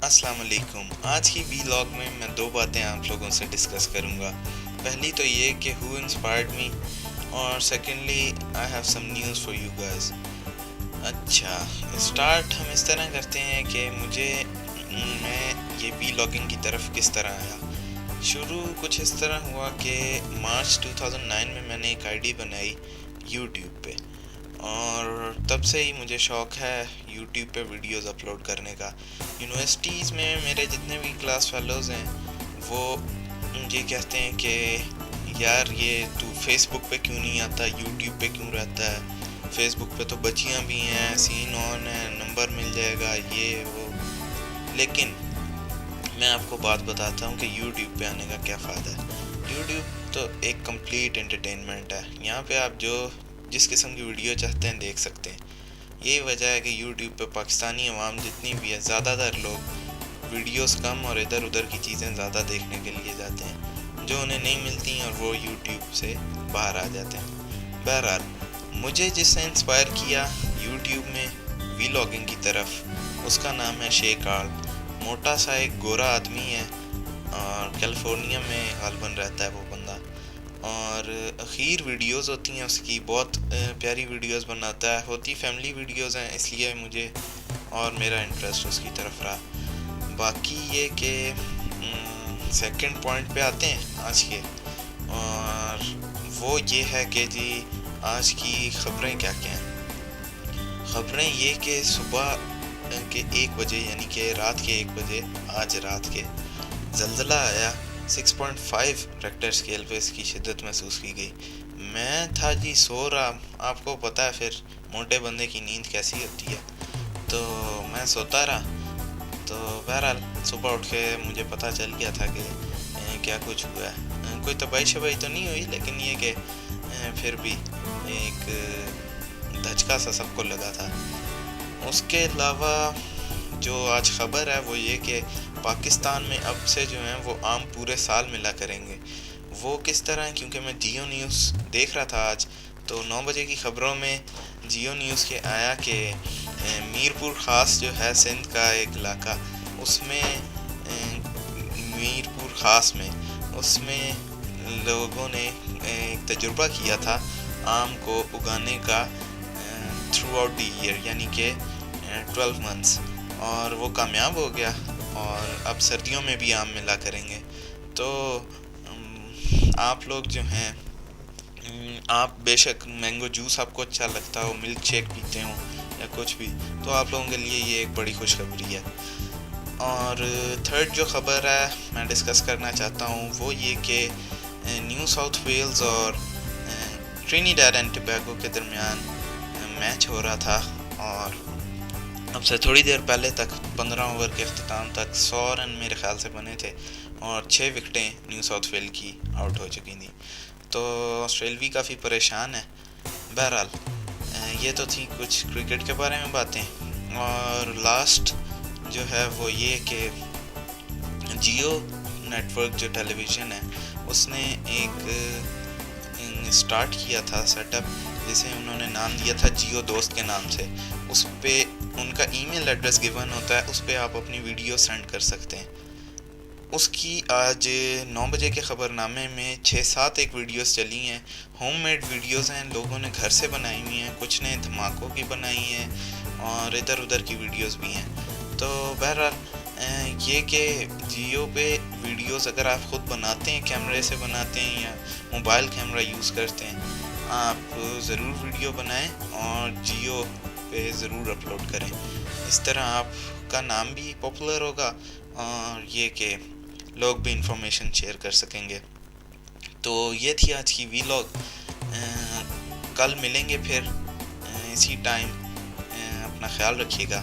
السلام علیکم. آج کی ویلاگ میں میں دو باتیں آپ لوگوں سے ڈسکس کروں گا. پہلی تو یہ کہ ہو انسپائرڈ می، اور secondly I have some news for you guys. اچھا، اسٹارٹ ہم اس طرح کرتے ہیں کہ میں یہ ویلاگنگ کی طرف کس طرح آیا. شروع کچھ اس طرح ہوا کہ مارچ 2009 میں نے ایک آئی ڈی بنائی یوٹیوب پہ، اور تب سے ہی مجھے شوق ہے یوٹیوب پہ ویڈیوز اپلوڈ کرنے کا. یونیورسٹیز میں میرے جتنے بھی کلاس فیلوز ہیں وہ یہ کہتے ہیں کہ یار یہ تو فیس بک پہ کیوں نہیں آتا، یوٹیوب پہ کیوں رہتا ہے. فیس بک پہ تو بچیاں بھی ہیں، سین آن ہے، نمبر مل جائے گا، یہ وہ. لیکن میں آپ کو بات بتاتا ہوں کہ یوٹیوب پہ آنے کا کیا فائدہ ہے. یوٹیوب تو ایک کمپلیٹ انٹرٹینمنٹ ہے. یہاں پہ آپ جس قسم کی ویڈیو چاہتے ہیں دیکھ سکتے ہیں. یہی وجہ ہے کہ یوٹیوب پہ پاکستانی عوام جتنی بھی ہے، زیادہ تر لوگ ویڈیوز کم اور ادھر ادھر کی چیزیں زیادہ دیکھنے کے لیے جاتے ہیں جو انہیں نہیں ملتی ہیں، اور وہ یوٹیوب سے باہر آ جاتے ہیں. بہرحال مجھے جس سے انسپائر کیا یوٹیوب میں ویلاگنگ کی طرف، اس کا نام ہے شے کارل. موٹا سا ایک گورا آدمی ہے اور کیلیفورنیا میں غالباً رہتا ہے وہ بندہ. اور اخیر ویڈیوز ہوتی ہیں اس کی، بہت پیاری ویڈیوز بناتا ہے. ہوتی فیملی ویڈیوز ہیں، اس لیے مجھے اور میرا انٹرسٹ اس کی طرف رہا. باقی یہ کہ سیکنڈ پوائنٹ پہ آتے ہیں آج کے، اور وہ یہ ہے کہ جی آج کی خبریں کیا کیا ہیں. خبریں یہ کہ صبح کے 1 بجے، یعنی کہ رات کے 1 بجے، آج رات کے زلزلہ آیا. 6.5 ریکٹر اسکیل پہ اس کی شدت محسوس کی گئی. میں تھا جی سو رہا. آپ کو پتہ ہے پھر موٹے بندے کی نیند کیسی ہوتی ہے، تو میں سوتا رہا. تو بہرحال صبح اٹھ کے مجھے پتہ چل گیا تھا کہ کیا کچھ ہوا ہے. کوئی تباہی شباہی تو نہیں ہوئی، لیکن یہ کہ پھر بھی ایک دھچکا سا سب کو لگا تھا. اس کے علاوہ جو آج خبر ہے وہ یہ کہ پاکستان میں اب سے جو ہیں وہ عام پورے سال ملا کریں گے. وہ کس طرح ہے، کیونکہ میں جیو نیوز دیکھ رہا تھا آج، تو 9 بجے کی خبروں میں جیو نیوز کے آیا کہ میرپور خاص جو ہے سندھ کا ایک علاقہ، اس میں میرپور خاص میں اس میں لوگوں نے ایک تجربہ کیا تھا آم کو اگانے کا تھرو آؤٹ دی ایئر، یعنی کہ 12 منتھس، اور وہ کامیاب ہو گیا. اور اب سردیوں میں بھی آم ملا کریں گے. تو آپ لوگ جو ہیں، آپ بے شک مینگو جوس آپ کو اچھا لگتا ہو، ملک شیک پیتے ہوں یا کچھ بھی، تو آپ لوگوں کے لیے یہ ایک بڑی خوشخبری ہے. اور تھرڈ جو خبر ہے میں ڈسکس کرنا چاہتا ہوں وہ یہ کہ نیو ساؤتھ ویلز اور ٹرینیڈاڈ اینڈ ٹوبیگو کے درمیان میچ ہو رہا تھا، اور اب سے تھوڑی دیر پہلے تک 15 اوور کے اختتام تک 100 رن میرے خیال سے بنے تھے، اور 6 وکٹیں نیو ساؤتھ ویل کی آؤٹ ہو چکی تھیں. تو آسٹریلوی کافی پریشان ہے. بہرحال یہ تو تھی کچھ کرکٹ کے بارے میں باتیں. اور لاسٹ جو ہے وہ یہ کہ جیو نیٹ ورک جو ٹیلی ویژن ہے، اس نے ایک سٹارٹ کیا تھا سیٹ اپ، جسے انہوں نے نام دیا تھا جیو دوست کے نام سے. اس پہ ان کا ای میل ایڈریس گیون ہوتا ہے، اس پہ آپ اپنی ویڈیو سینڈ کر سکتے ہیں. اس کی آج 9 بجے کے خبر نامے میں 6-7 ایک ویڈیوز چلی ہیں. ہوم میڈ ویڈیوز ہیں، لوگوں نے گھر سے بنائی ہوئی ہیں، کچھ نے دھماکوں کی بنائی ہیں، اور ادھر ادھر کی ویڈیوز بھی ہیں. تو بہرحال یہ کہ جیو پہ ویڈیوز اگر آپ خود بناتے ہیں، کیمرے سے بناتے ہیں یا موبائل کیمرہ یوز کرتے ہیں، آپ ضرور ویڈیو بنائیں اور جیو پہ ضرور اپلوڈ کریں. اس طرح آپ کا نام بھی پاپولر ہوگا، اور یہ کہ لوگ بھی انفارمیشن شیئر کر سکیں گے. تو یہ تھی آج کی ویلاگ. کل ملیں گے پھر اسی ٹائم. اپنا خیال رکھیے گا.